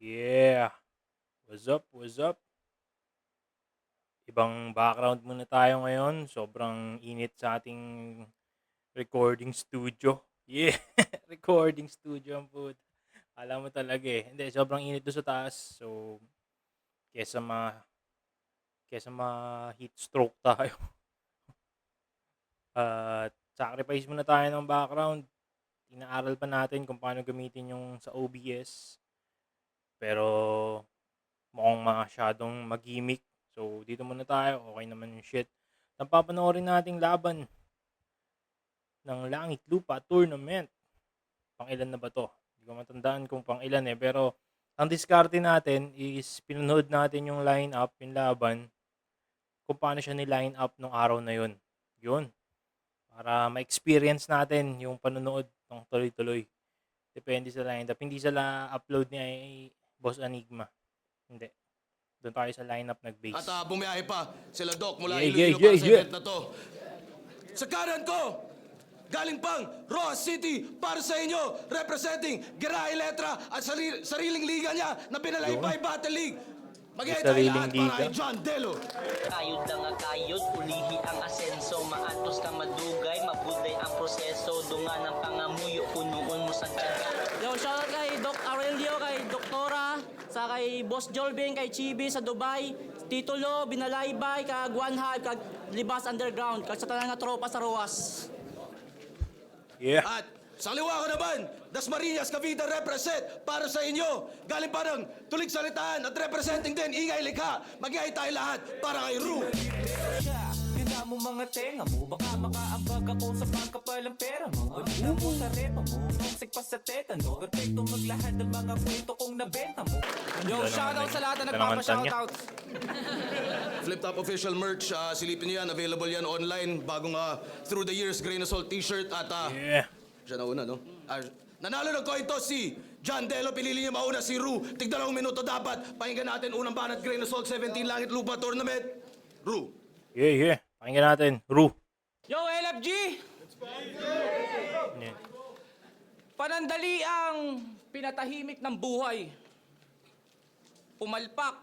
Yeah. What's up, what's up? Ibang background muna tayo ngayon. Sobrang init sa ating recording studio. Yeah, recording studio ang food. Alam mo talaga eh. Hindi, sobrang init doon sa taas. So, kesa ma kesa ma heat stroke tayo. At sacrifice muna tayo ng background. Inaaral pa natin kung paano gamitin yung sa OBS. Pero mukhang masyadong magimik. So, dito muna tayo. Okay naman yung shit. Napapanoorin nating laban ng Langit Lupa Tournament. Pang-ilan na ba to? Hindi ko matandaan kung pang-ilan eh. Pero, ang diskarte natin is pinanood natin yung line-up, yung laban, kung paano siya ni-line up nung araw na yun. Yun. Para ma-experience natin yung panonood ng tuloy-tuloy. Depende sa line-up. Hindi sila upload ni Boss Enigma. Hindi. Doon tayo sa lineup nag-base. At bumiyahe pa sila Doc mula Yeah, Iloilo para sa yeah. event na to. Sa kanan ko, galing pang Rojas City para sa inyo, representing Geray Letra at sariling liga niya na Binalaybay Battle League. Mag-iitay sariling lahat para liga. kay John Delo. Kayod lang ang kayod, ulihi ang asenso. Maatos ka madugay, mabuday ang proseso. Dunga ng pangamuyo, punuon mo sa tiyaga. Yo, shoutout kay Doc Aurelio, kay Doktora, sa kay Boss Jolbin, kay Chibi sa Dubai, Titulo, Binalaybay, kag One Half, kag Libas Underground, kag sa tanan nga tropa sa Roas. Yeah. At sa liwa ko naman, Dasmariñas Cavite represent para sa inyo. Galing pa ng Tulig Salitaan at representing din Ingay Likha. Mag-iitay tayo lahat para kay Ru. Yun mo mga tenga mo, baka makaambag ako sa pagkapal ng pera mo. Ganda mo sa repa mo, magsig pa sa tetano. Perfecto maglahat ng mga kwento kong nabenta mo. Yo, Ganun shoutout naman sa lahat na yun. Ganun ang nagpapa-shoutout. Flip Top official merch, silipin niyo yan. Available yan online. Bagong Through the Years Grain of Salt t-shirt. At Yeah. siya na una, no? Nanalo ng coin toss si John Delo. Pinili niya mauna si Ru. Tig 2 minuto dapat. Pakinggan natin unang banat Grain of Salt 17 Langit Lupa Tournament. Ru. Yeah. Pakinggan natin. Ru. Yo, LFG! Yeah. Panandali ang pinatahimik ng buhay. Pumalpak.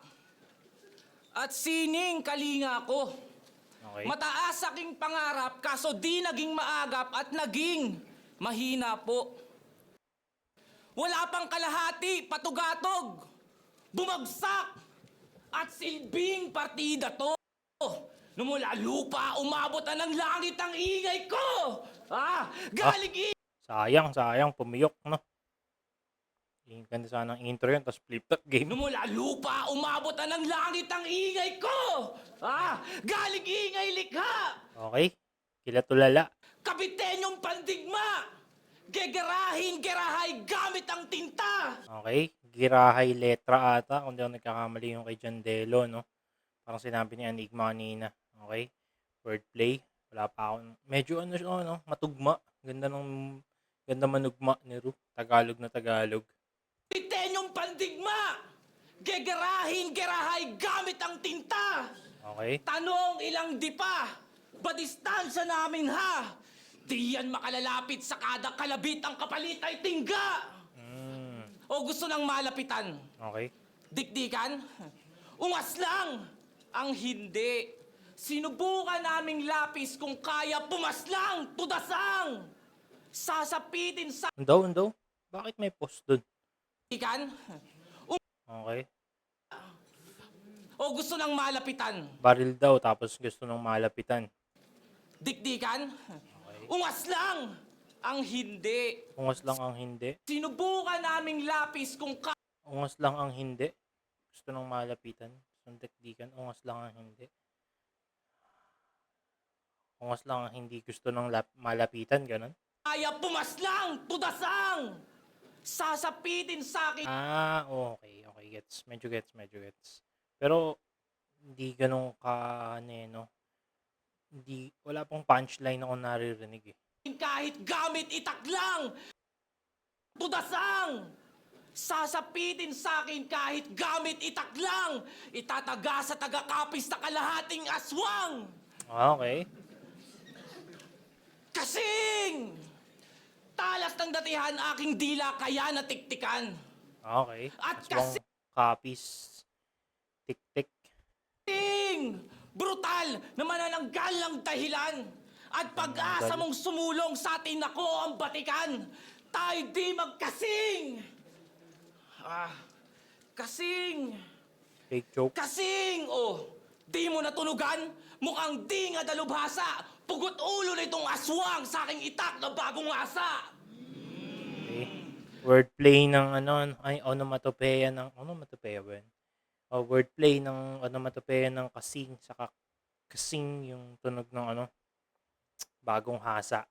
At sining kalinga ko. Okay. Mataas aking pangarap, kaso di naging maagap at naging mahina po. Wala pang kalahati, patugatog, bumagsak, at silbing partida to. Numula lupa, umabot na ng langit ang ingay ko! Galing Sayang, pumiyok, no? Ganda sana ng intro yun, tapos flip top game. Numula lupa, umabot na ng langit ang ingay ko! Galing ingay likha! Okay, kila tulala. Kapitenyong pandigma! Gerahay gamit ang tinta! Okay, Girahay letra ata, kung di ako nagkakamali yung kay John Delo, no? Parang sinabi ni Enigma kanina. Okay, wordplay. Wala pa ako. Medyo ano siya, no? Matugma. Ganda manugma ni Ru. Tagalog na Tagalog. Kapitenyong pandigma! Gerahay gamit ang tinta! Okay. Tanong ilang di pa, badistansya namin ha? Di yan makalalapit sa kada kalabit ang kapalit ay tingga! O gusto nang malapitan? Okay. Dikdikan? Ungas lang! Ang hindi. Sinubukan naming lapis kung kaya pumaslang, tudasang! Sasapitin sa... Undo. Bakit may post dun? Dikdikan? Okay. O gusto nang malapitan? Baril daw, tapos gusto nang malapitan. Dikdikan? Ungas lang! Ang hindi. Ungas lang ang hindi. Sinubukan naming lapis kung Ungas lang ang hindi. Gusto nang malapitan. Sundekdikan. Ungas lang ang hindi. Ungas lang ang hindi gusto nang malapitan. Ganon. kaya pumaslang, tudasang! Sasapitin sa akin Okay. Gets. Medyo gets. Pero, hindi ganun no? Hindi, wala pang punchline ako naririnig eh. kahit gamit itaklang! Tudasang! Sasapitin sa akin kahit gamit itaklang! Itataga sa tagakapis na kalahating aswang! Okay. Kasing! Talas ng datihan aking dila kaya natiktikan. Okay. At Aswang, copies. Tik-tik. Brutal na manananggal ng dahilan at pag-asa mong sumulong sa atin ako ang batikan. Tayo di magkasing. Kasing. Fake joke. Kasing! Oh, di mo natunugan? Mukhang di nga dalubhasa. Pugot ulo na itong aswang sa aking itak na bagong asa. Okay. Wordplay ng ay onomatopoeia ng onomatopoeia ba yun? Wordplay ng onomatopoeia ng kasing saka kasing yung tunog ng bagong hasa.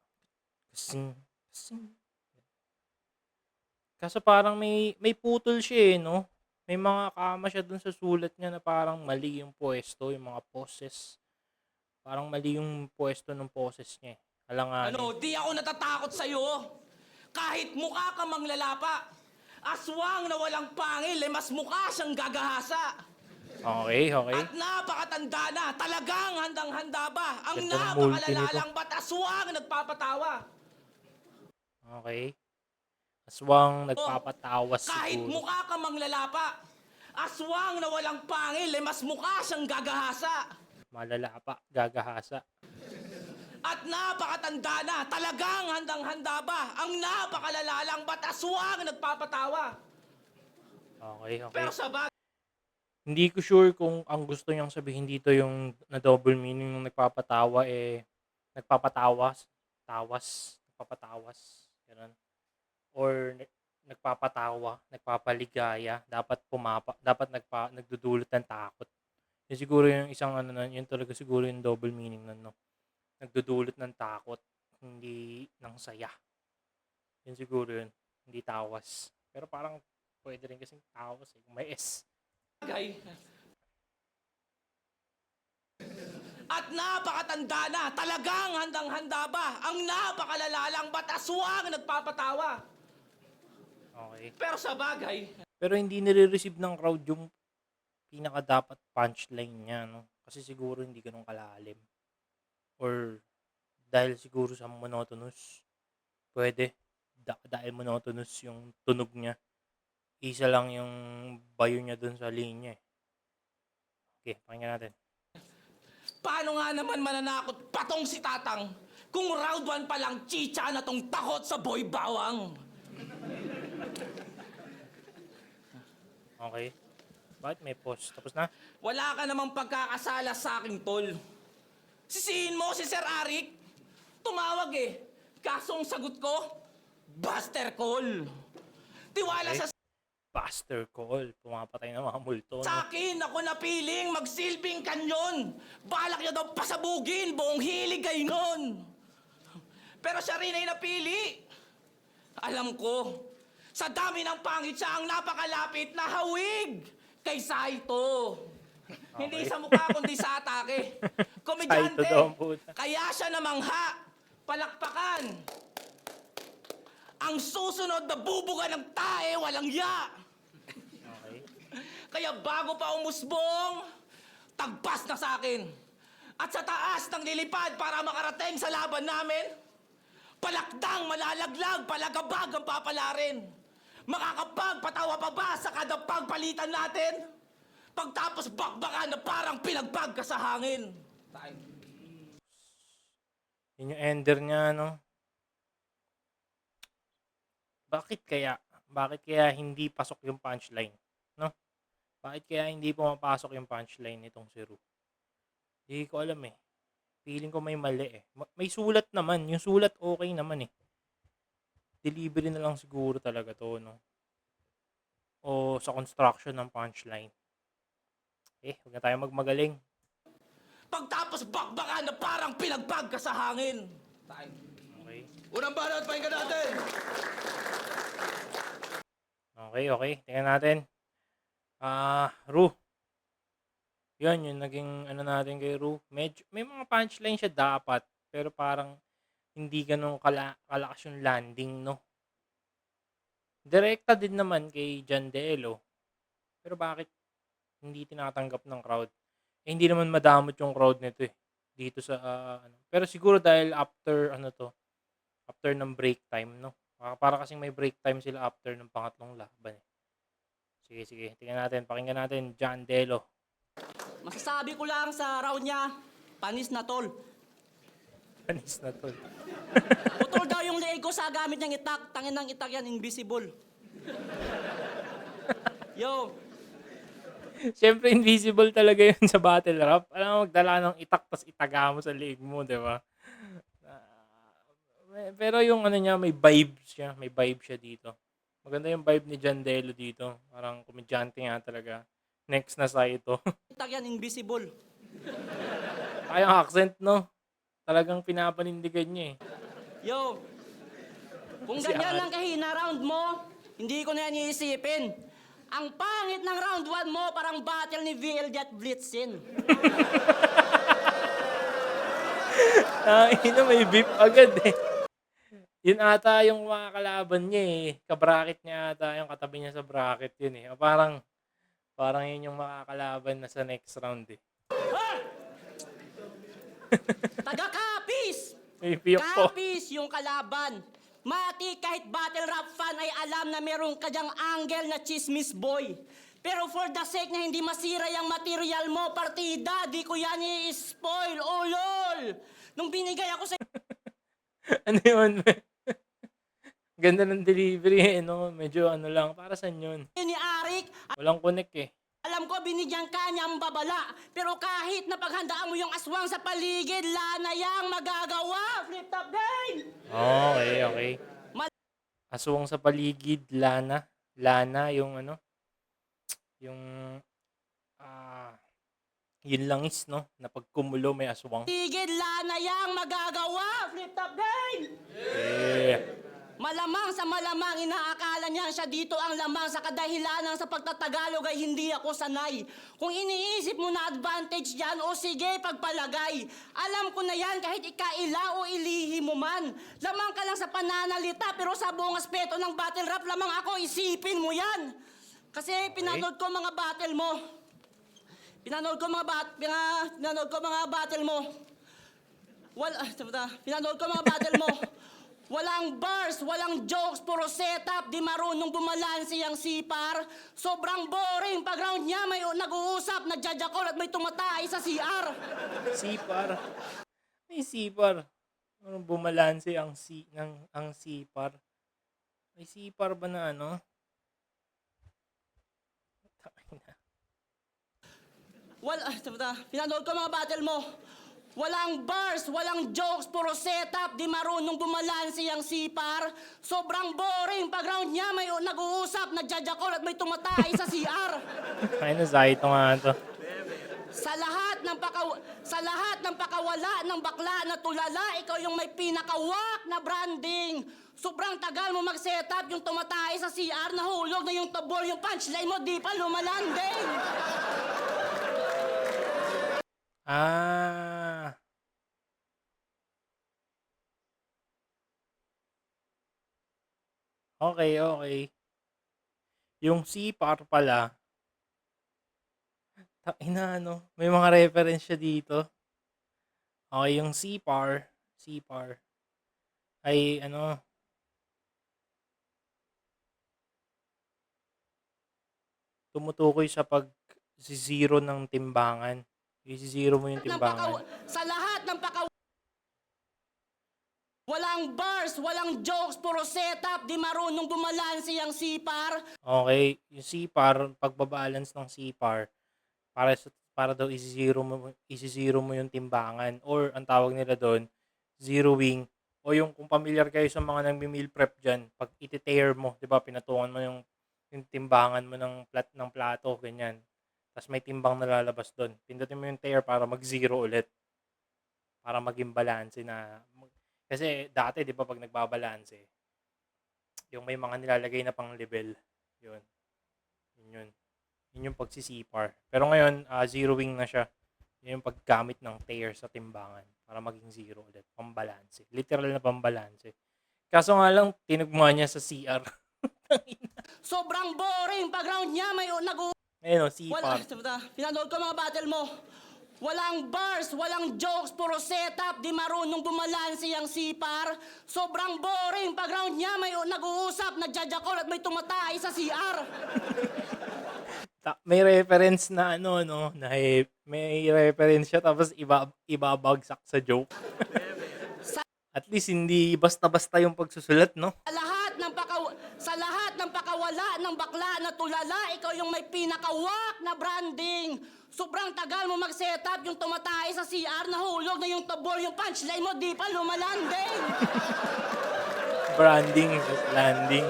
Kasing, kasing. Kaso parang may putol siya no? May mga kama siya dun sa sulat niya na parang mali yung pwesto, yung mga poses. Parang mali yung pwesto ng poses niya. Alanganin. Di ako natatakot sa'yo. Kahit mukha ka mang lalapa. Aswang na walang pangil, mas mukha siyang gagahasa. Okay. At napakatanda na, talagang handang-handa ba? Ang Ganda ng multi nito. napakalalang ba't aswang nagpapatawa? Okay. Aswang nagpapatawa Kahit siguro. mukha ka mang lalapa. Aswang na walang pangil, mas mukha siyang gagahasa. Malala pa, gagahasa. At napakatanda na, talagang handang-handa ba? Ang napakalalalang ba't aswang nagpapatawa? Okay. Pero sa bagay, Hindi ko sure kung ang gusto niyang sabihin dito yung na double meaning ng nagpapatawa nagpapatawas, nagpapatawas, ganun. Or nagpapatawa, nagpapaligaya, dapat nagdudulot ng takot. Yun siguro yung isang yun talaga siguro yung double meaning nun, no. Nagdudulot ng takot, hindi ng saya. Yun siguro yun, hindi tawas. Pero parang pwede rin kasing tawas kung may S. at napakatanda na, talagang handang-handa ba? Ang napakalalalang ba't aswang nagpapatawa? Okay. Pero sa bagay, Pero hindi nire-receive ng crowd yung pinaka-dapat punchline niya, no? Kasi siguro hindi ganun kalalim. Or dahil siguro sa monotonous. Pwede. Dahil monotonous yung tunog niya. Isa lang yung bayo niya dun sa linya eh. Okay, pakinggan natin. paano nga naman mananakot patong si Tatang kung round 1 pa lang chicha na tong takot sa boy bawang? Okay. Bakit may pause? Tapos na? Wala ka namang pagkakasala sa aking tol. Sisihin mo si Sir Arik? Tumawag eh. Kasong sagot ko, Buster Call. Tiwala Okay. sa Buster Call. Pumapatay ng mga multo. No? akin, ako napiling magsilbing kanyon. Balak niya daw pasabugin, buong hilig ay nun. Pero siya rin ay napili. Alam ko, sa dami ng pangit siya ang napakalapit na hawig kay Saito. Hindi sa mukha kundi sa atake. Komedyante, Saito daw ang puta. kaya siya namangha. Palakpakan. Ang susunod na bubuga ng tae, walang ya. Okay. Kaya bago pa umusbong, tagpas na sa akin. At sa taas ng lilipad para makarating sa laban namin, palakdang, malalaglag, palagabag ang papalarin. Makakapagpatawa pa ba sa kada pagpalitan natin? Pagtapos bakbakan na parang pinagbag ka sa hangin. Yun yung ender niya, no? Bakit kaya hindi pasok yung punchline? No? Bakit kaya hindi pumapasok yung punchline nitong si Ru? Hindi ko alam eh. Feeling ko may mali eh. May sulat naman. Yung sulat okay naman eh. Delivery na lang siguro talaga to, no? O sa construction ng punchline. Huwag na tayo magmagaling. Pagtapos bakbakan na parang pinagbag ka sa hangin. Okay. Unang banat, pakinggan natin. Okay. Tingnan natin. Ru. Yun, yung naging natin kay Ru. Medyo, may mga punchline siya dapat. Pero parang hindi ganun kalakas yung landing, no? Direkta din naman kay John Delo. Pero bakit hindi tinatanggap ng crowd? Hindi naman madamot yung crowd nito eh. Dito sa, Pero siguro dahil after, after ng break time, no? Para kasing may break time sila after ng pangatlong laban eh. Sige. Tingnan natin. Pakinggan natin. John Delo. Masasabi ko lang sa round niya, panis na tol. Panis na tol. Putol daw yung leeg ko sa gamit niyang itak. Tangin ng itak yan, invisible. Yo, Siyempre, invisible talaga yun sa battle rap. Alam mo, magdala ng itak tas itaga mo sa leeg mo, di ba? Pero yung ano niya, may vibe siya. May vibe siya dito. Maganda yung vibe ni John Delo dito. Parang komedyante nga talaga. Next na sa ito. itak yan, invisible. Kayang accent, no? Talagang pinapanindigan niya eh. Yo, kung Si ganyan Ari. lang kahina round mo, hindi ko na yan iisipin. Ang pangit ng round 1 mo, parang battle ni VLD at Blitzin. Ina, may beef agad eh. Yun ata yung mga kalaban niya eh. Kabracket niya ata yung katabi niya sa bracket yun eh. Parang yun yung makakalaban na sa next round eh. Taga-Kapis! May piyok po. Kapis yung kalaban. Mati, kahit battle rap fan ay alam na meron ka dyang angle na chismis boy. Pero for the sake na hindi masira yung material mo, partida, di ko yan i-spoil. Oh, lol! Nung binigay ako sa Ano yun? Ganda ng delivery eh, no? Medyo ano lang, para saan yun? ni Arik, Walang connect eh. alam ko binigyan ka niyang babala. Pero kahit napaghandaan mo yung aswang sa paligid, lana yang magagawa. Flip top game! Okay. Mal- Aswang sa paligid, lana. Lana, yung ano? Yung, yun langis, no? Na pag kumulo may aswang. Paligid, lana yang magagawa. Flip top game! Eh. Malamang sa malamang inaakala niya siya dito ang lamang sa kadahilanan sa pagtatagalog ay hindi ako sanay. Kung iniisip mo na advantage yan, o sige, pagpalagay. Alam ko na yan kahit ikaila o ilihi mo man. Lamang ka lang sa pananalita pero sa buong aspeto ng battle rap, lamang ako, isipin mo yan. Kasi pinanood ko mga battle mo. Pinanood ko mga battle mo. Pinanood ko mga battle mo. Walang bars, walang jokes, puro setup, di marunong bumalansi ang sipar. Sobrang boring pag round niya may nag-uusap, nagjajakol at may tumatay sa CR. Sipar. May sipar. Ano bumalanse ang ang sipar? May sipar ba na ano? Pinanood ko mga battle mo. Walang bars, walang jokes, puro setup, di marunong bumalansi ang sipar. Sobrang boring pag round niya may nag-uusap, nagjajakol at may tumatay sa CR. Ay, nasaito nga to. Sa lahat ng pakawala ng bakla na tulala, ikaw yung may pinakawak na branding. Sobrang tagal mo mag-setup, yung tumatay sa CR, nahulog na yung tubol, yung punchline mo, di pa lumalanding. Okay. Yung sipar pala, ano, may mga reference siya dito. Okay, yung sipar ay ano, tumutukoy sa pag-zero ng timbangan. I-zero mo yung timbangan. Walang bars, walang jokes, puro setup, di marunong bumalansi ang sipar. Okay, yung sipar, pagbabalance ng sipar, para daw i-zero mo yung timbangan, or ang tawag nila doon, zeroing, o yung kung familiar kayo sa mga nagmi-meal prep dyan, pag iti-tear mo, di ba, pinatungan mo yung timbangan mo ng plato, ganyan. Tapos may timbang na lalabas doon. Pindutin mo yung tear para mag-zero ulit. Para maging balance na. Kasi dati, di ba, pag nagbabalanse, yung may mga nilalagay na pang level, yun yung pagsisipar. Pero ngayon, zeroing na siya. Yun yung paggamit ng tear sa timbangan para maging zero ulit. Pambalanse. Literal na pambalanse. Kaso nga lang, tinugma niya sa CR. Sobrang boring pag round niya may Ayun o, sipar. Pinanood ko mga battle mo. Walang bars, walang jokes, puro setup, di marunong bumalansi ang sipar. Sobrang boring pag round niya may nag-uusap, nagjajakol at may tumatay sa CR. may reference na ano, no? Na may reference siya tapos ibabagsak sa joke. At least hindi basta-basta yung pagsusulat, no? Sa lahat ng pakawala ng bakla na tulala, ikaw yung may pinakawak na branding. Sobrang tagal mo mag-setup yung tumatay sa CR, nahulog na yung tabor, yung punchline mo, di pa lumalanding. Branding, landing.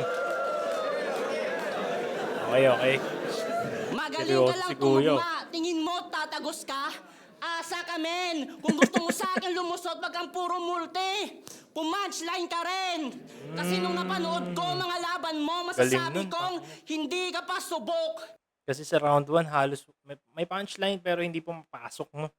Okay. Magaling ka lang Si Kuya. tumugma. Tingin mo, tatagos ka? Asa ka, men. Kung gusto mo sa akin lumusot, wag kang puro multi. Pumunchline ka rin. Kasi nung napanood ko mga laban mo, masasabi Galing nun, kong hindi ka pa subok. Kasi sa round 1, halos may punchline pero hindi pumapasok, no?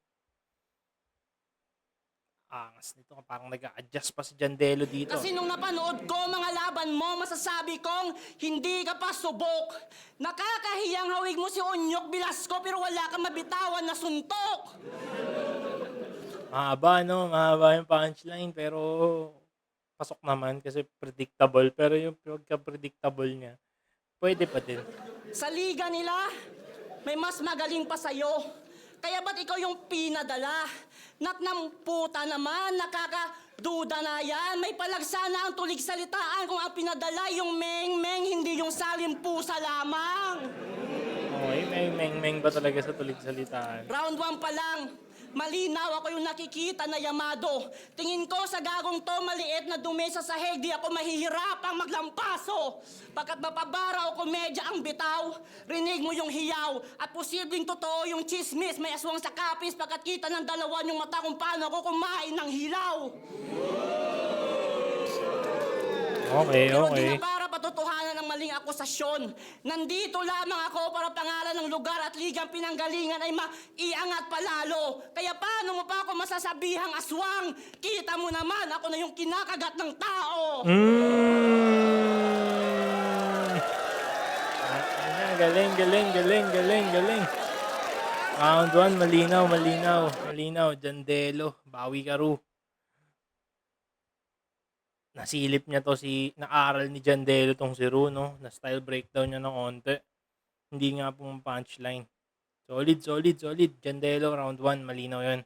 Angas nito, parang nag-a-adjust pa si Jandelo dito. Kasi nung napanood ko mga laban mo, masasabi kong hindi ka pa subok. Nakakahiyang hawig mo si Onyok Velasco pero wala kang mabitawan na suntok. Mahaba, no? Mahaba yung punchline pero pasok naman kasi predictable. Pero yung pagka-predictable niya, pwede pa din. Sa liga nila, may mas magaling pa sa'yo. Kaya ba't ikaw yung pinadala? Ng puta naman, nakakaduda na yan. May palagsana ang tulig salitaan kung ang pinadala yung meng-meng, hindi yung salimpusa lamang. Okay, may meng-meng ba talaga sa tulig salitaan? Round 1 pa lang. Malinaw ako yung nakikita na Yamado. Tingin ko sa gagong to maliit na dumi sa sahig, di ako mahihirapang maglampaso. Pagkat mapabara o komedya ang bitaw, rinig mo yung hiyaw. At posibleng totoo yung chismis, may aswang sa kapis, pagkat kita ng dalawan yung mata kung paano ako kumain ng hilaw. Okay. Pero di na para patotohanan ng maling akusasyon. Nandito lamang ako para pangalan ng lugar at ligang pinanggalingan ay maiangat palalo. Kaya paano mo pa ako masasabihang aswang? Kita mo naman, ako na yung kinakagat ng tao. Galing. Round 1, malinaw. Jandelo, bawi ka ro. Nasilip niya to naaral ni Jandelo tong si Ru, no? Na style breakdown niya ng onte. Hindi nga pong punchline. Solid. Jandelo, round 1, malinaw yun.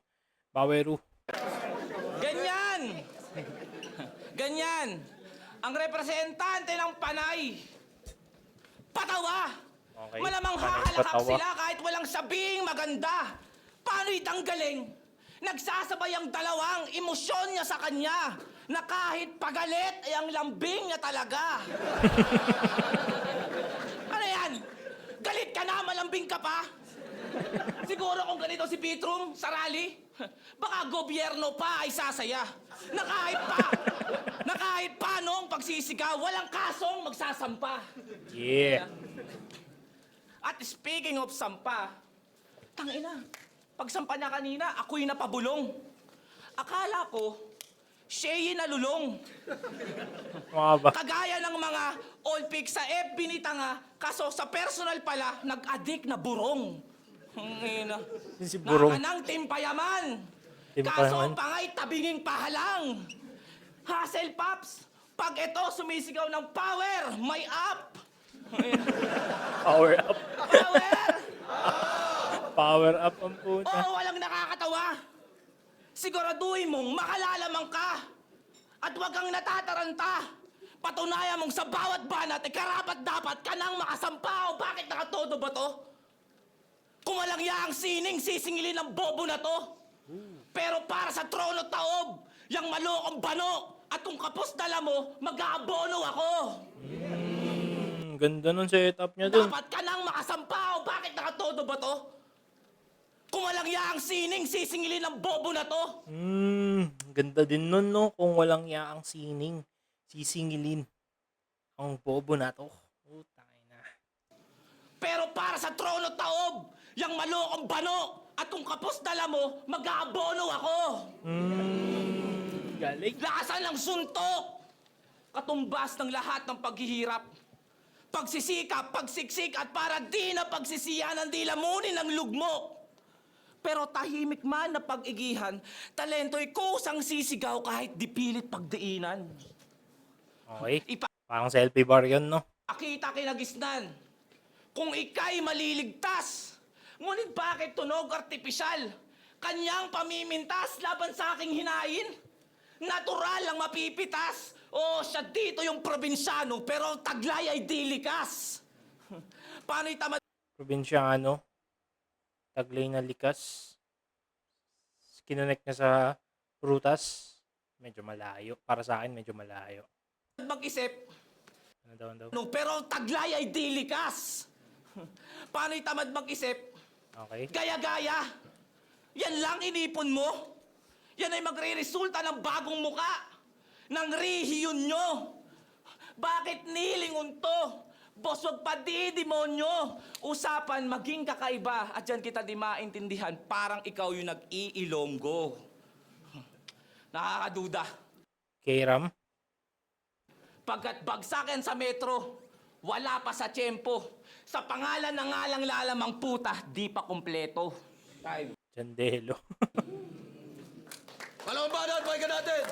Bawi Ru. Ganyan. Ang representante ng Panay. Patawa. Okay. Malamang Panay hahalakak patawa. sila kahit walang sabing maganda. Paano itanggaling? Nagsasabay ang dalawang emosyon niya sa kanya na kahit pagalit ay ang lambing niya talaga. Ano yan? Galit ka na, malambing ka pa? Siguro kung ganito si Pitrum sa rally, baka gobyerno pa ay sasaya. Na kahit pa noong pagsisigaw, walang kasong magsasampa. Yeah. At speaking of sampa, tangina, pagsampa niya kanina, ako'y napabulong. Akala ko, siya'y nalulong. Mga ba? Kagaya ng mga all pics sa FB ni Tanga, kaso sa personal pala, nag-addict na burong. Ina. Si Burong. Nakanang timpayaman. Timpayaman? Kaso pangay tabinging pahalang. Hassle Pops, pag ito sumisigaw ng power, may up. Power up. Power! Power up ang puta. Oo, walang nakakatawa. Siguraduhin mong makalalamang ka. At huwag kang natataranta. Patunayan mong sa bawat banat ay karapat dapat ka nang makasampa. O bakit nakatodo ba to? Kung walang yaang sining, sisingilin ang bobo na to. Pero para sa trono taob, yang malokong bano. At kung kapos dala mo, mag-aabono ako. Ganda nun setup niya dun. Dapat ka nang makasampa. O bakit nakatodo ba to? Kung walang yaang sining, sisingilin ang bobo na to. Ganda din nun, no? Kung walang yaang sisingilin ang bobo na to. Putang ina. Pero para sa trono taob, yang malokong bano. At kung kapos dala mo, mag-aabono ako. Galing. Lakasan ng suntok. Katumbas ng lahat ng paghihirap. Pagsisikap, pagsiksik, at para di na pagsisiyan ang dilamunin ng lugmok. Pero tahimik man na pag-igihan, talento'y kusang sisigaw kahit di pilit pagdiinan. Okay. Parang selfie bar yun, no? Akita kinagisnan. kung ika'y maliligtas. Ngunit bakit tunog artipisyal? Kanyang pamimintas laban sa aking hinain? Natural ang mapipitas. O siya dito yung probinsyano pero ang taglay ay di likas. Paano'y tamad Probinsyano, taglay na likas. Kinonect niya sa prutas. Medyo malayo. Para sa akin, medyo malayo. mag-isip? Ano daw? No, pero ang taglay ay di likas. Paano'y tamad mag-isip? Okay. Gaya-gaya. Yan lang inipon mo. Yan ay magre-resulta ng bagong muka. Ng rehiyon nyo. Bakit nilingon to? Boss, wag pa di demonyo. Usapan, maging kakaiba. At dyan kita di maintindihan. Parang ikaw yung nag-iilonggo. Nakakaduda. K-Ram. Pagkat bagsakan sa metro, wala pa sa tiyempo. Sa pangalan ng ngalang lalamang puta, di pa kumpleto. Time. Jandelo. Walang banat, pakinggan natin.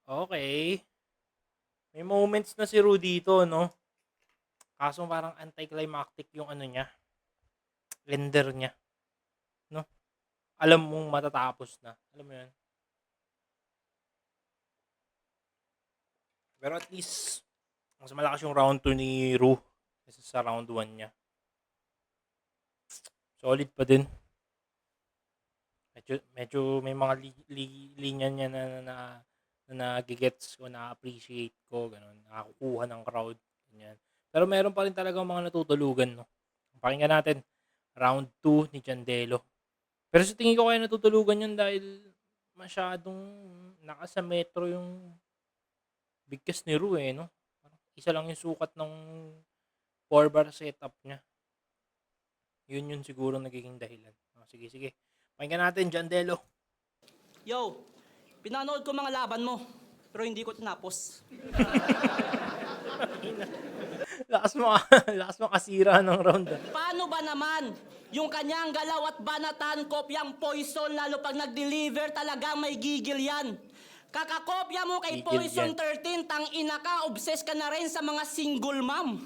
Okay. May moments na si Ru dito, no? Kaso parang anticlimactic yung ano niya. Render niya. No? Alam mong matatapos na. Alam mo yun? Pero at least, mas malakas yung round 2 ni Ru kaysa sa round 1 niya. Solid pa din. Medyo may mga linya niya na nagigets ko, na-appreciate ko, ganun. Nakakukuha ng crowd. Ganyan. Pero meron pa rin talagang mga natutulugan, no? Pakinggan natin, round 2 ni Jandelo. Pero sa tingin ko kaya natutulugan yun dahil masyadong nakasa metro yung bigkas ni Ru, no? Isa lang yung sukat ng 4-bar setup niya. Yun siguro nagiging dahilan. Sige. Pakinggan natin, Jandelo. Yo, pinanood ko mga laban mo, pero hindi ko tinapos. Lakas mo kasira ng round. Paano ba naman yung kanyang galaw at banatan, kopyang Poison, lalo pag nag-deliver talagang may gigil yan. Kakakopya mo kay Gigil Poison yan. 13, tang ina ka, obsessed ka na rin sa mga single mom.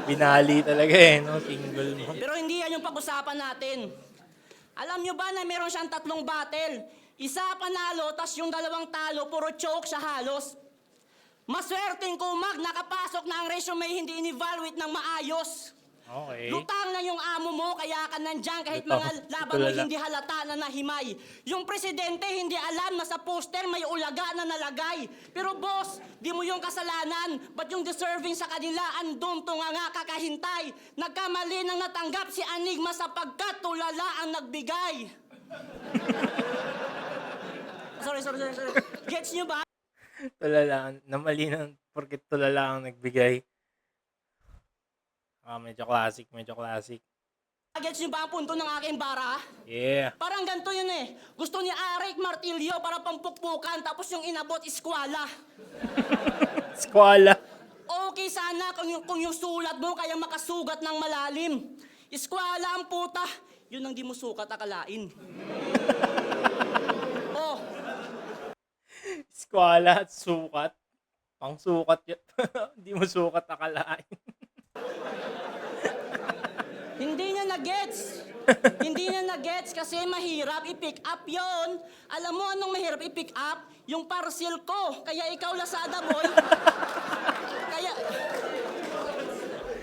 Binali talaga no? Single mo. Pero hindi yan yung pag-usapan natin. Alam nyo ba na meron siyang 3 battle? Isa panalo, tas yung 2 talo, puro choke sa halos. Maswerteng kumag, nakapasok na ang resume, hindi in-evaluate ng maayos. Okay. Lutang na yung amo mo, kaya ka nandyan kahit Lutang. mga laban mo Tulala. hindi halata na nahimay. Yung presidente hindi alam na sa poster may ulaga na nalagay. Pero boss, di mo yung kasalanan. Ba't yung deserving sa kanila andun nga kakahintay? Nagkamali nang natanggap si Enigma sapagkat tulala ang nagbigay. Sorry. Gets nyo ba? Tulala. Namali ng porket tulala ang nagbigay. Medyo classic. Gets nyo ba ang punto ng aking bara? Yeah. Parang ganito yun eh. Gusto ni Arik martilyo para pampukpukan tapos yung inabot iskwala. Squala. Okay sana kung yung sulat mo kaya makasugat ng malalim. Iskwala ang puta. Yun ang di mo sukat akalain. Oh, Squala at sukat. Pang sukat yun. Hindi mo sukat akalain. hindi niya na-gets. Hindi niya na-gets kasi mahirap i-pick up yon. Alam mo anong mahirap i-pick up? Yung parcel ko. Kaya ikaw, Lazada boy. Kaya...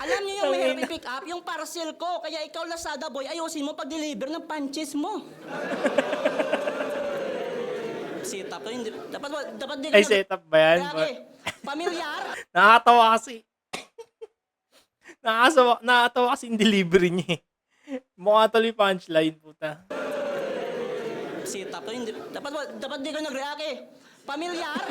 Alam niyo yung mahirap i-pick up? Yung parcel ko. Kaya ikaw, Lazada boy, ayusin mo pag-deliver ng punches mo. Setup ko. Hindi, dapat di Ay, setup ba yan? Pamilyar? Nakakatawa kasi. Nakakatawa kasi yung delivery niya eh. Mukha tuloy punchline, puta. Setup ko. Hindi, dapat di ko nag-react eh. Pamilyar?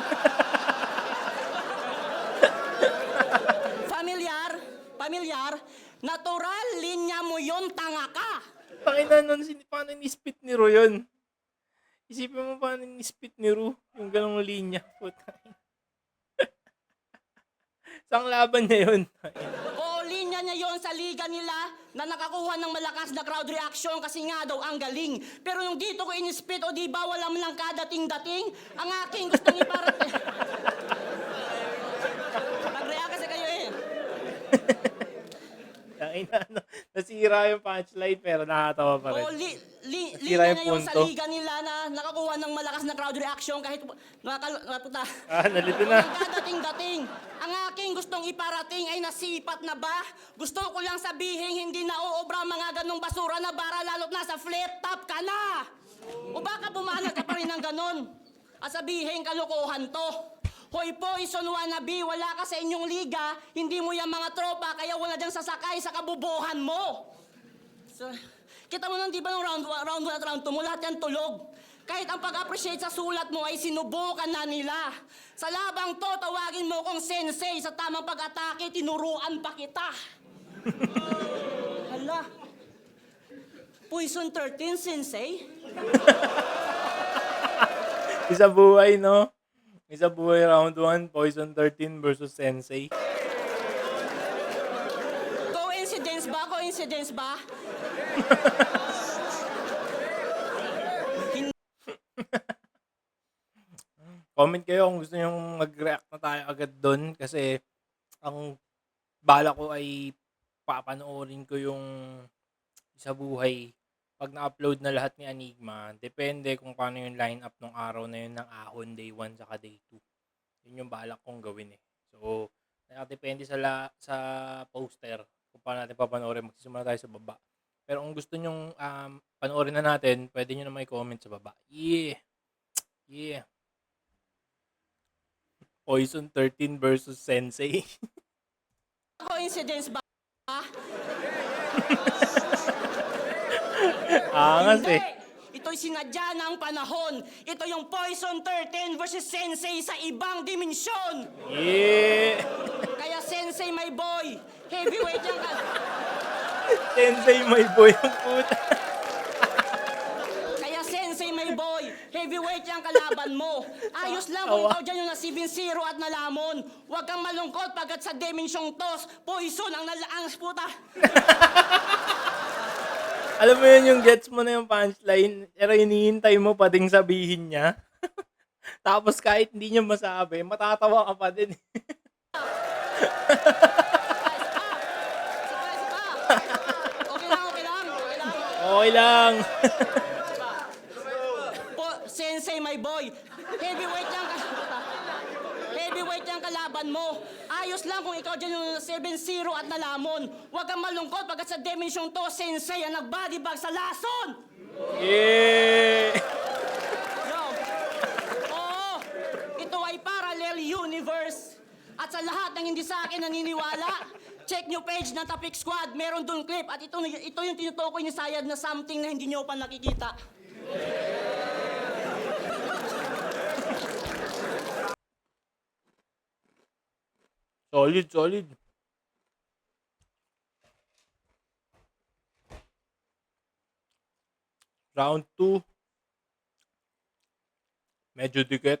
Pamilyar? Natural, linya mo yon, tanga ka. Pakina nun, paano ni-spit ni Ru yun? Isipin mo paano ni-spit ni Ru yung ganong linya, puta. Saan laban niya yun? O linya niya yon sa liga nila na nakakuha ng malakas na crowd reaction kasi nga daw ang galing. Pero yung dito ko in-spit o di ba wala man lang kadating-dating, ang aking gustong iparating. Nag-react kasi kayo eh. Tangina, ano, nasira yung punchline pero nakakatawa pa rin. O, Nasira linya yung na yung sa punto. liga nila na nakakuha ng malakas na crowd reaction kahit nakaputa. Nalito na. Dadating-dating. Ang aking gustong iparating ay nasipat na ba? Gusto ko lang sabihin hindi na uobra mga ganong basura na bara lalo't nasa flip top ka na. O baka bumanag ka pa rin ng ganon. At sabihin kalokohan to. Hoy Poison wannabe, wala ka sa inyong liga, hindi mo yung mga tropa, kaya wala diyang sasakay sa kabubuhan mo. So, kita mo nang di ba nung round 1 at round 2 mo, lahat yan tulog. Kahit ang pag-appreciate sa sulat mo ay sinubukan na nila. Sa labang to, tawagin mo kong sensei. Sa tamang pag-atake, tinuruan pa kita. Hala. Poison 13, sensei? Isa buhay, no? Isa buhay round 1, Poison 13 versus Sensei. Coincidence ba? Coincidence ba? Comment kayo kung gusto nyo mag-react na tayo agad doon kasi ang bala ko ay papanoorin ko yung Isa Buhay pag na-upload na lahat ni Enigma. Depende kung paano yung line-up ng araw na yun ng Ahon Day 1 saka Day 2. Yun yung balak kong gawin eh. So, nakadepende sa poster kung paano natin papanoorin. Magsisimula tayo sa baba. Pero kung gusto nyong panoorin na natin, pwede nyo na may comment sa baba. Yeah! Yeah! Poison 13 versus Sensei. Coincidence ba? Angas Hindi! eh. Ito'y sinadya ng panahon. Ito yung Poison 13 versus Sensei sa ibang dimensyon. Yeah! Kaya Sensei, my boy, heavyweight yan ka. Sensei, may boy ang puta. Kaya Sensei, my boy, heavyweight yung kalaban mo. Ayos lang kung ikaw dyan yung na 7-0 at nalamon. Huwag kang malungkot pagkat sa dimensyong tos, Poison ang nalaang puta. Alam mo yun yung gets mo na yung punchline, pero hinihintay mo pa ding sabihin niya. Tapos kahit hindi niya masabi, matatawa ka pa din. Okay lang, okay lang, okay lang. Okay lang. Sensei, my boy, heavyweight yung heavyweight yung kalaban mo. Ayos lang kung ikaw dyan yung 7-0 at nalamon. Huwag kang malungkot pagkat sa dimensyong to, Sensei ang nagbadibag sa lason. Yeah! Yo. Oo, ito ay parallel universe. At sa lahat ng hindi sa akin naniniwala, check nyo page ng Tapik Squad, meron dun clip. At ito yung tinutukoy ni Sayad na something na hindi nyo pa nakikita. Solid, solid. Round 2. Medyo dikit.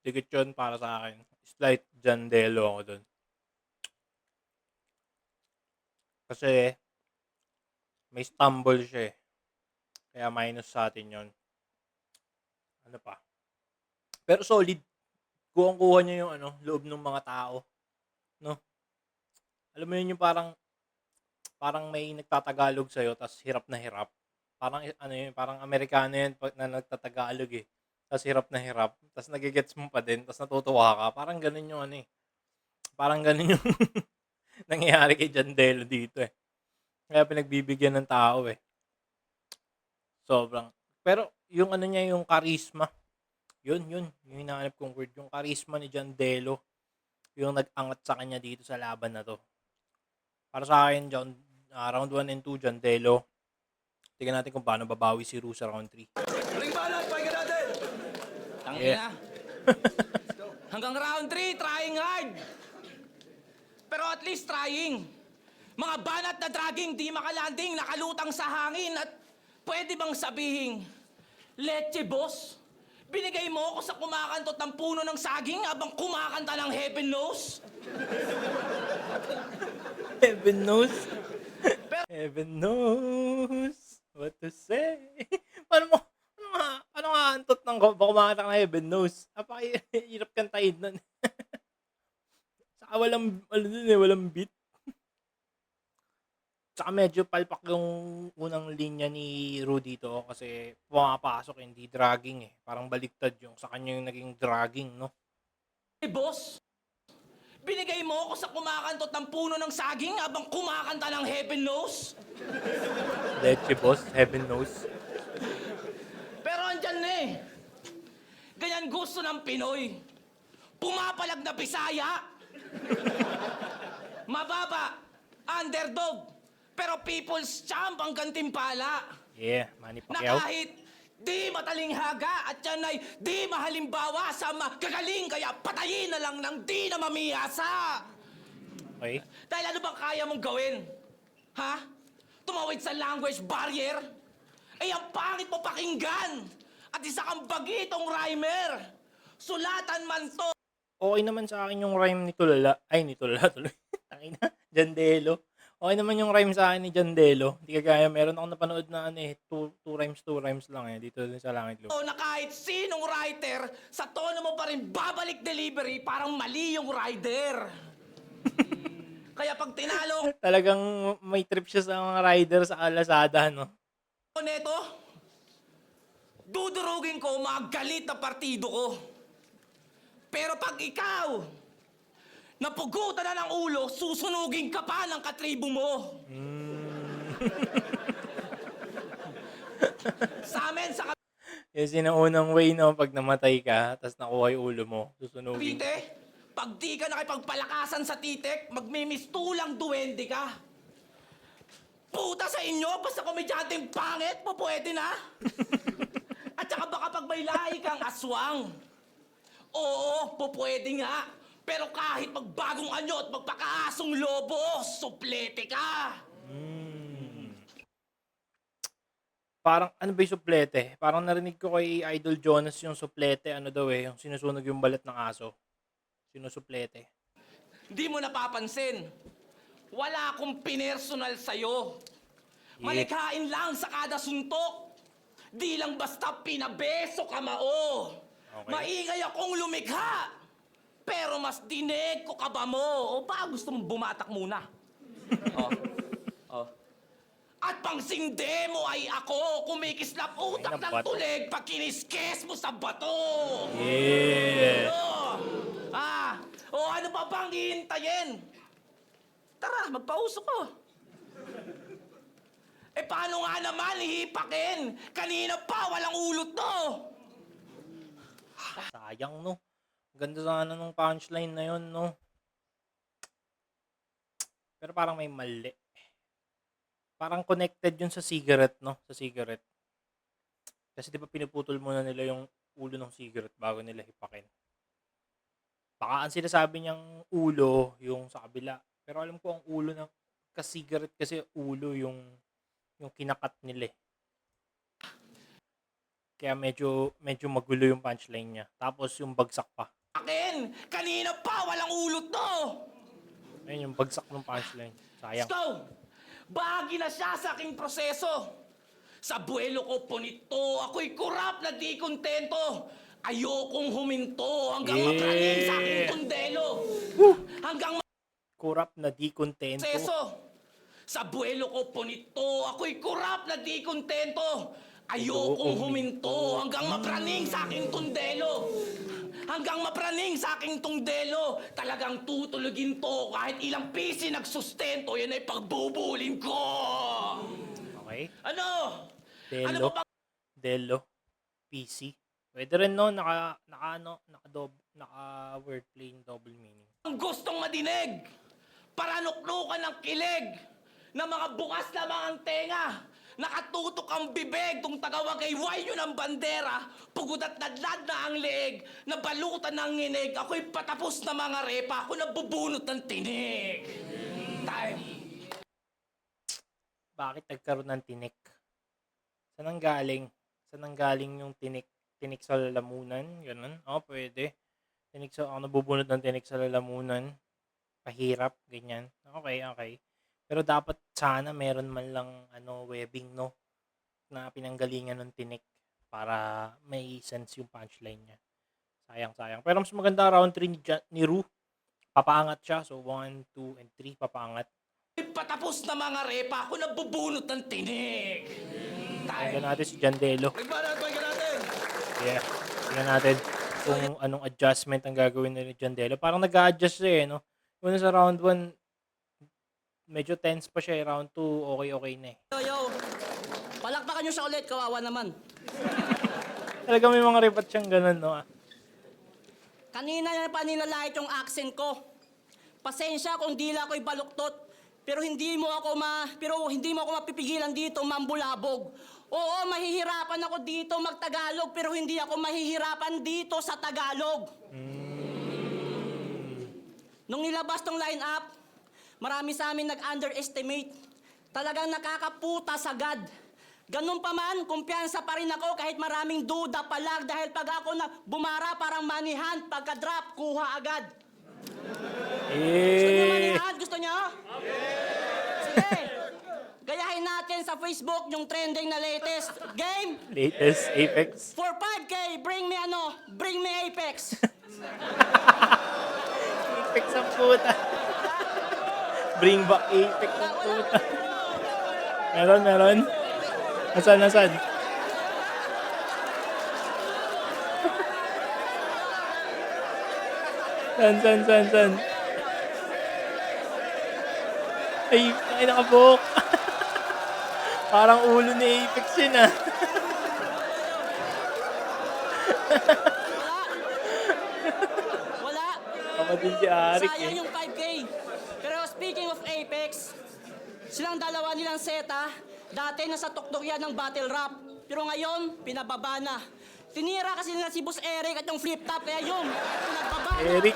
Dikit yun para sa akin. Slight Jandelo ako dun. Kasi may stumble siya eh. Kaya minus sa atin yun. Ano pa? Pero solid. Kuha niya yung loob ng mga tao. No? Alam mo yun yung parang may nagtatagalog sa'yo tas hirap na hirap. Parang parang Amerikano yan na nagtatagalog eh. Tas hirap na hirap. Tas nagigets mo pa din. Tas natutuwa ka. Parang ganun yung Parang ganun yung nangyayari kay Jandelo dito eh. Kaya pinagbibigyan ng tao eh. Sobrang. Pero yung niya, yung charisma. Yun. Yung hinahanap kong word. Yung charisma ni Jandelo. Yung nag-angat sa kanya dito sa laban na to. Para sa akin, round 1 and 2, Jandelo. Tingnan natin kung paano babawi si Ru sa round 3. Ring balat, pakinggan natin! Tangina. Hanggang round 3, trying hard. Pero at least trying. Mga banat na dragging, di makalanding, nakalutang sa hangin at pwede bang sabihin, Leche boss, binigay mo ako sa kumakantot ng puno ng saging habang kumakanta ng Heaven Knows? Heaven knows. Heaven knows what to say. Paano nga antot ng kumakanta ng Heaven knows? Napakahirap kantahin nun. Saka walang beat. Tsaka medyo palpak yung unang linya ni Ru dito kasi pumapasok, hindi dragging eh. Parang baliktad yung sa kanya yung naging dragging, no? boss. Binigay mo ako sa kumakantot ng puno ng saging habang kumakanta ng Heaven Knows. Leche boss, heaven knows. Pero andyan na eh. Ganyan gusto ng Pinoy. Pumapalag na Bisaya. Mababa, underdog. Pero people's champ ang gantimpala. Yeah, Manny Na Pacquiao. kahit di matalinghaga at yan ay di mahalimbawa sa magagaling kaya patayin na lang ng di na mamiyasa. Okay. Dahil ano bang kaya mong gawin? Ha? Tumawid sa language barrier? Eh, ang pangit mo pakinggan! At isa kang bagitong rhymer! Sulatan man to! Okay naman sa akin yung rhyme ni Tulala. Ay, ni Tulala tuloy. Tangina, Jandelo. Okay naman yung rhyme sa akin ni Jandelo. Hindi kagaya, meron akong napanood na ano eh, two rhymes lang eh, dito din sa Langit Lupa. Na kahit sinong writer, sa tono mo pa rin babalik delivery, parang mali yung rider. Kaya pag tinalo Talagang may trip siya sa mga rider sa Lazada, no? ko neto, dudurugin ko mga galit na partido ko. Pero pag ikaw, napugutan na ng ulo, susunugin ka pa ng katribo mo. Sa amin, sa Yung sinaunang way, no? Pag namatay ka, tapos nakuha yung ulo mo, susunugin. Cavite, pag di ka nakipagpalakasan sa titek, magmimistulang duwende ka. Puta sa inyo, basta komedyanteng pangit, pwede na. At saka baka pag may lahi kang aswang. Oo, pwede nga. Pero kahit magbagong anyo at magpakaasong lobo, suplete ka. Parang, ano ba yung suplete? Parang narinig ko kay Idol Jonas yung suplete, ano daw eh, yung sinusunog yung balat ng aso. Sinusuplete. Di mo napapansin. Wala akong pinersonal sa'yo. Malikhain lang sa kada suntok. Di lang basta pinabeso kamao. Okay. Maingay akong lumikha. Pero mas dinig ko ka ba mo? O ba gusto mong bumatak muna? oh. At pangsinde mo ay ako, kumikislap utak Ay, ng nabato. tulig pag kiniskes mo sa bato. Yeah! Ano pa bang hihintayin? Tara, magpauso ko. Paano nga naman hihipakin? Kanina pa, walang ulot to. Sayang, no? Ganda sana nung punchline na yun, no? Pero parang may mali. Parang connected yun sa cigarette, no? Sa cigarette. Kasi di ba pinuputol muna nila yung ulo ng cigarette bago nila hipakin. Baka ang sinasabi niyang ulo yung sa kabila. Pero alam ko ang ulo ng ka-cigarette kasi ulo yung kinakat nila eh. Kaya medyo magulo yung punchline niya. Tapos yung bagsak pa. Akin, kanina pa, walang ulot to. Ayun yung bagsak ng punchline. Sayang. Let's go! Bahagi na siya sa aking proseso. Sa buwelo ko punito, ako'y kurap na di kontento. Ayokong huminto hanggang mapraning sa aking tundelo. Hanggang Kurap na di kontento. proseso. Sa buwelo ko punito, ako'y kurap na di kontento. Ayokong huminto hanggang mapraning sa aking tundelo. Hanggang mapraning sa aking tundelo. Talagang tutulugin to kahit ilang pisi nagsustento. Yan ay pagbubulin ko. Okay. Ano? Delo. Ano ba Delo. PC. Pwede rin no, naka wordplay, double meaning. ang gustong madinig? Paranuknukan ng kilig na mga bukas lamang ang tenga. Nakatutok ang bibig tung tagawagayway nyo ng bandera. Pugod at nadlad na ang leeg. Nabalutan ng nginig. Ako'y patapos na mga repa. Ako nabubunot ng tinig. Time. Bakit nagkaroon ng tinik? Saan ang galing? Saan ang galing yung tinik? Tinik sa lalamunan? Ganun? Pwede. Tinik sa, ako nabubunot ng tinik sa lalamunan. Pahirap, ganyan. Okay. Pero dapat sana meron man lang webbing, no? Na pinanggalingan ng tinik para may sense yung punchline niya. Sayang. Pero mas maganda round 3 ni Ru. papaangat siya. So 1, 2, and 3 papaangat. Patapos na mga repa, ako nabubunot ng tinig. Tingnan natin si Jandelo. Balikan natin. Yeah. Tingnan natin kung anong adjustment ang gagawin ni Jandelo. Parang nag-a-adjust siya no. Una sa round 1, medyo tense pa siya. Round 2, okay na Yo, palakpakan nyo siya ulit, kawawa naman. Talaga may mga repat siyang ganun, no? Kanina na pa nilalait yung accent ko. Pasensya kung dila ko'y baluktot. Pero hindi mo ako mapipigilan dito mambulabog. Oo, mahihirapan ako dito magtagalog, pero hindi ako mahihirapan dito sa Tagalog. Nung nilabas tong line-up, marami sa amin nag-underestimate. Talagang nakakaputa sagad. Ganun pa man, kumpiyansa pa rin ako kahit maraming duda pa lang dahil pag ako na bumara parang manihan, pagka-drop, kuha agad. Gusto niyo manihan? Gusto niyo? Sige. Gayahin natin sa Facebook yung trending na latest. Game? Latest Apex. For 5K, bring me Apex. Apex ang puta. Bring back Apex ang puta. Meron. Nasaan? San? Ay nakabok. Parang ulo ni Apex yun ah. Wala. Ako din si Arik Sayang eh. yung 5K. Pero speaking of Apex, silang dalawa nilang seta, dati nasa tuktok yan ng battle rap. Pero ngayon, pinababa na. Tinira kasi nila si Boss Eric at yung flip top, kaya yun, pinagbaba na. Eric.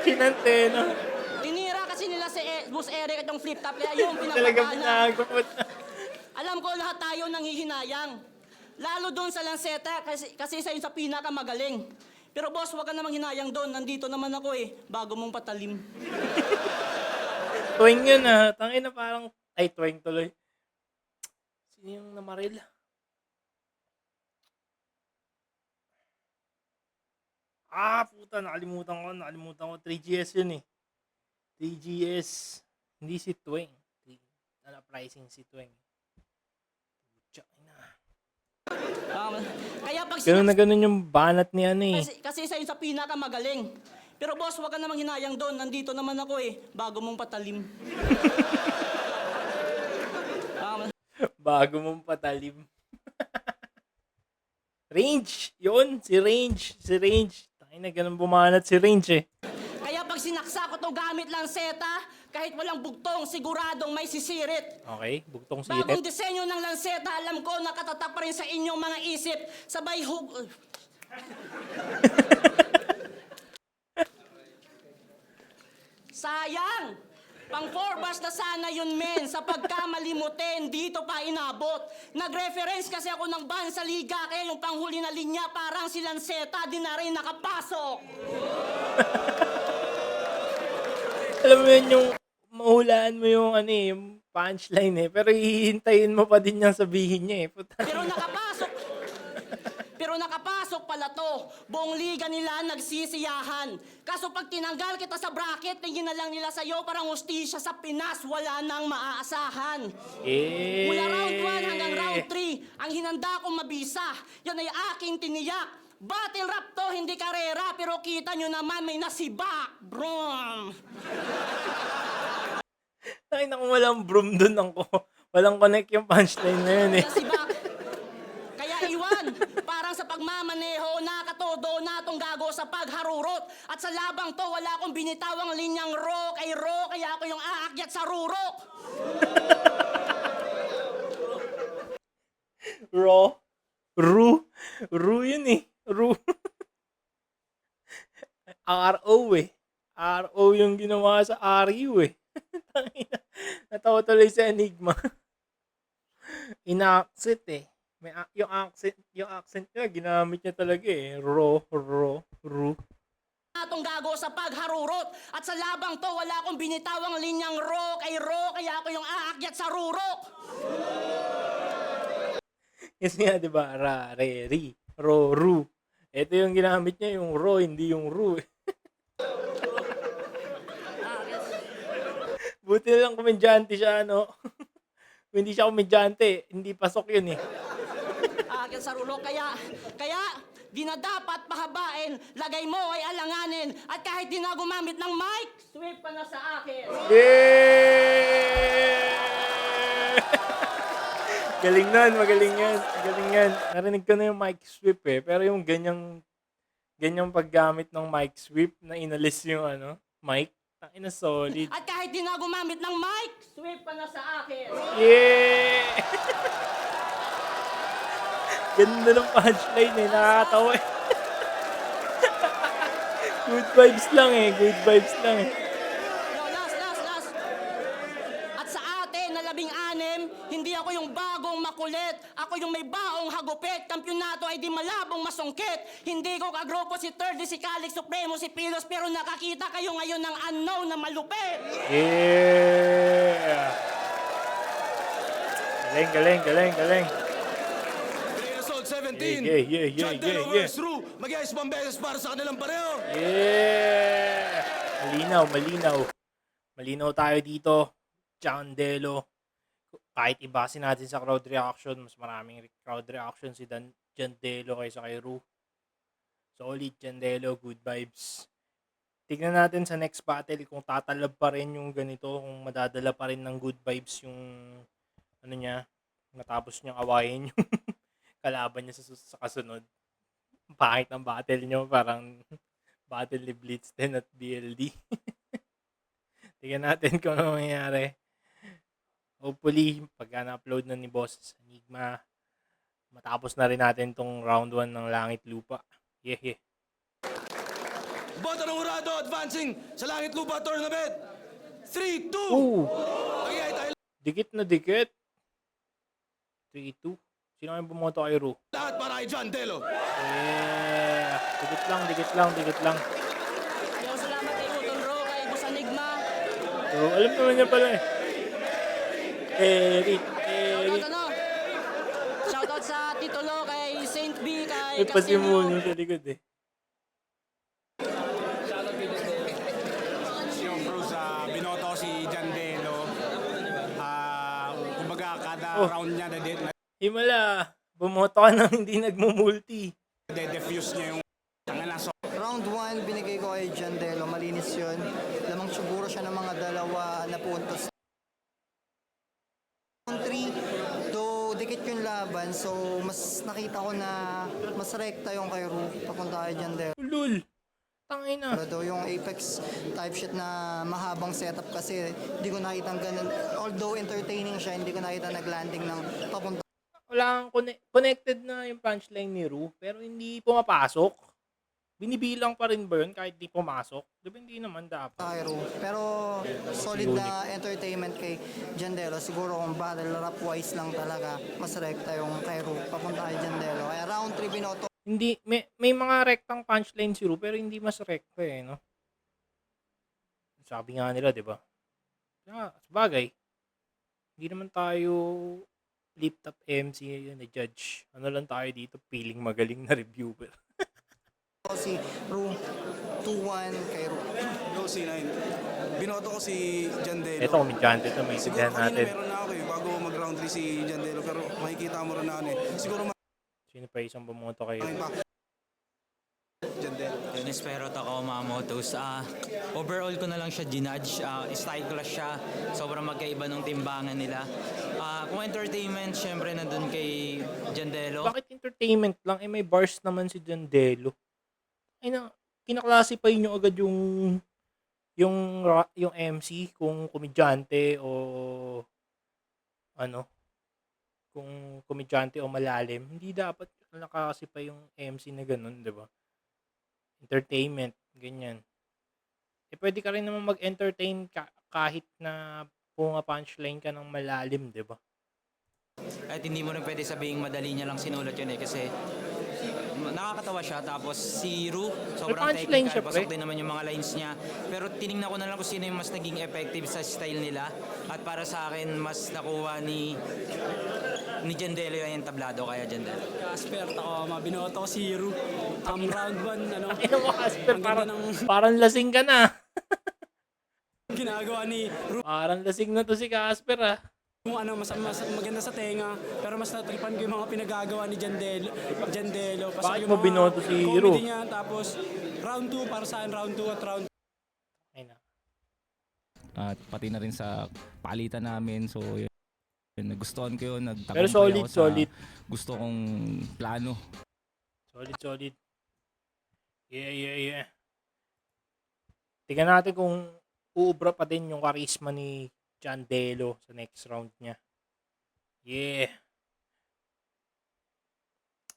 Kinanteno. Tinira kasi nila si Boss Eric at yung flip top, kaya yun, Talagang pinababa na. pinagpapot. Alam ko lahat tayo nanghihinayang. Lalo doon sa lanseta, kasi isa yun sa pinakamagaling. Pero boss, huwag ka namang hinayang doon. Nandito naman ako eh, bago mong patalim. Tuwing yun ah. Tangin na parang, ay tuwing tuloy. Sino yung namaril? Puta, nakalimutan ko. 3GS yun eh. 3GS. Hindi si Tuwing. Pricing si Tuwing. Pucha, na. Kaya pag Ganun na ganun yung banat ni ano eh. kasi isa yun sa pinakamagaling. Pero boss, huwag ka namang hinayang doon. Nandito naman ako eh, bago mong patalim. Bago mong patalim. Range! Yun! Si Range. Tangina, ganun bumanat si Range eh. Kaya pag sinaksa ko to gamit lang seta, kahit walang bugtong, siguradong may sisirit. Okay, bugtong Bagong sirit. disenyo ng lanseta, alam ko nakatatak pa rin sa inyong mga isip. Sabay Sayang! Pang 4 bars na sana yun, men. Sa pagkamalimutin, dito pa inabot. Nag-reference kasi ako ng ban sa liga, kaya yung panghuli na linya, parang si Lanceta, di na rin nakapasok. Alam mo yun yung mahulaan mo yung ano eh, yung punchline eh. Pero hihintayin mo pa din niyang sabihin niya eh. Puta. Pero nakapasok pala to. Buong liga nila nagsisiyahan. Kaso pag tinanggal kita sa bracket, tingin na lang nila sa'yo parang hustisya sa Pinas, wala nang maaasahan. Mula round 1 hanggang round 3, ang hinanda kong mabisa, yan ay aking tiniyak. Battle rap to, hindi karera, pero kita nyo naman may nasibak. Brum! Ay, naku, walang broom dun ako. Walang connect yung punchline na yun eh. Nasibak. Kaya iwan, parang sa pagmamaneho, nakatodo na tong gago sa pagharurot. At sa labang to, wala akong binitawang linyang ro, kaya ako yung aakyat sa rurok. Ru yun eh. Ru. RO eh. RO yung ginawa sa RU eh. Tangina. Natawa tuloy sa Enigma. Ina-accent eh. Yung accent niya, ginamit niya talaga eh. Ru. Atong gago sa pagharurot. At sa labang to, wala akong binitawang linyang ro, kaya ako yung aakyat sa rurok. Kasi nga, di ba, ra, re, ri, ro, ru. Ito yung ginamit niya, yung ro, hindi yung ru. Buti na lang komedyante siya, ano? Kung hindi siya komedyante, hindi pasok yun eh. Akin sa rulo, kaya di na dapat pahabain, lagay mo ay alanganin, at kahit di na gumamit ng mic, sweep ka na sa akin. Yeah! Galing nun, magaling yan. Magaling yan. Narinig ko na yung mic sweep eh. Pero yung ganyang paggamit ng mic sweep na inalis yung ano, mic, tangina solid. At kahit di na gumamit ng mic, sweep ka na sa akin. Yeah! Ganda ng punchline eh. Nakakatawa eh. Good vibes lang eh. Good vibes lang eh. No, last. At sa atin na 16, hindi ako yung bagong makulit. Ako yung may baong hagupit. Kampyonato ay di malabong masungkit. Hindi ko kagrupo si Thirdy, si Calix, Supremo, si Pilos, pero nakakita kayo ngayon ng unknown na malupit. Yeah! Galing. Play Assault 17. Yeah. John Delo versus Ru. Mag-iayos pang beses para sa kanilang pareho. Yeah! Malinaw tayo dito. John Delo. Kahit ibasin natin sa crowd reaction, mas maraming crowd reaction si John Delo kaysa kay Ru. Solid John Delo, good vibes. Tignan natin sa next battle kung tatalab pa rin yung ganito, kung madadala pa rin ng good vibes yung ano niya, matapos niyang awayin yung kalaban niya sa kasunod. Pangit ng battle niyo, parang battle ni Blitz din at BLD. Tignan natin kung ano mangyayari. Hopefully, pagka na-upload na ni Boss Enigma, matapos na rin natin tong round 1 ng Langit Lupa. Yeah. Boto ng Hurado advancing sa Langit Lupa Tournament. 3-2. Ooh! Nagyayay tayo Dikit na dikit. 3-2. Sino kayong bumoto kay Ru? lahat para kay John Delo. Yeah. Dikit lang. Yo, salamat kay Utol Ro, kay Boss Enigma. So, alam naman niya pala eh. Eric. Shoutout sa Titulo, kay Saint B, May kay pasimuno sa likod eh. Yung Bruce, binoto ko si John Delo. Kumbaga, kada round niya Himala, bumoto ka nang hindi nagmumulti. na-defuse niya yung Round 1, binigay ko kay John Delo. Malinis yun. Lamang siguro siya ng mga 2 na puntos. Round 3, do dikit yung laban. So, mas nakita ko na mas rekta yung kay Ru papunta kay John Delo. Lul. Tangina. Pero daw yung Apex type shit na mahabang setup kasi hindi ko nakita ganun. Although entertaining siya, hindi ko nakita nag-landing ng papunta Wala kang connected na yung punchline ni Ru, pero hindi pumapasok. Binibilang pa rin ba yun kahit di pumasok? Di ba hindi naman dapat? kay Ru. Pero solid na entertainment kay John Delo. Siguro kung battle rap wise lang talaga, mas rekta yung kay Ru papunta kay John Delo. Kaya round 3 binoto Hindi, may mga rektang punchline si Ru, pero hindi mas rekta eh, no? Sabi nga nila, di ba? Sabagay, hindi naman tayo lift up MC yun na judge. Ano lang tayo dito, feeling magaling na reviewer. si Ru 2-1 kay Ru. Yo, C9. Binoto ko si John Delo. Ito, komedyante ito, may Siguro sigyan kanina natin. meron na ako bago mag-round 3 si John Delo. Pero makikita mo rin na siguro Sino pa isang bumoto kayo? pa. John Delo. Yun, espero ako mga motos. Overall ko na lang siya ginudge. Style class siya. Sobrang magkaiba ng timbangan nila. Kung entertainment, syempre nandun kay Jandelo. Bakit entertainment lang? Eh, may bars naman si Jandelo. Ay na, kinaklasify nyo agad yung MC kung komedyante o ano, kung komedyante o malalim. Hindi dapat nakakasipay yung MC na ganun, di ba? Entertainment, ganyan. Eh, pwede ka rin naman mag-entertain kahit na punga-punchline ka ng malalim, di ba? At hindi mo rin pwede sabihin madali niya lang sinulat yun kasi nakakatawa siya. Tapos si Ru, sobrang punchline siya, technical. pre. Pasok din naman yung mga lines niya. Pero tinignan ko na lang kung sino yung mas naging effective sa style nila. At para sa akin, mas nakuha ni ni Jandelo yung entablado kaya Jandelo. Casper, ako, binoto ko si Hero. Round 1, ano, Ino mo, Casper, ang parang, ganda ng parang lasing ka na. ginagawa ni Ru. Parang lasing na to si Casper, ah. Kung ano, mas maganda sa tenga, pero mas natripan ko yung mga pinagagawa ni Jandelo. Bakit yung mo mga binoto si Hero? comedy niya, tapos round 2 para saan, round 2 at round Ay na. At pati na rin sa palitan namin. So, yun, nagustuhan ko yun. Pero Nagtagumpay solid, ako sa solid. gusto kong plano. Solid, solid. Yeah. Tingnan natin kung uubra pa din yung charisma ni Jandelo sa next round niya. Yeah.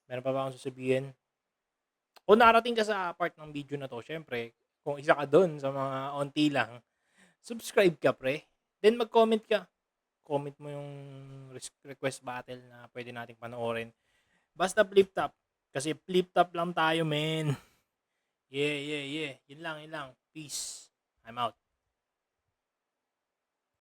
Meron pa ba akong sasabihin? Kung narating ka sa part ng video na to, syempre, kung isa ka dun sa mga onti lang, subscribe ka, pre. Then mag-comment ka. Comment mo yung request battle na pwede nating panoorin. Basta flip top. Kasi flip top lang tayo, men. Yeah. Yun lang. Peace. I'm out.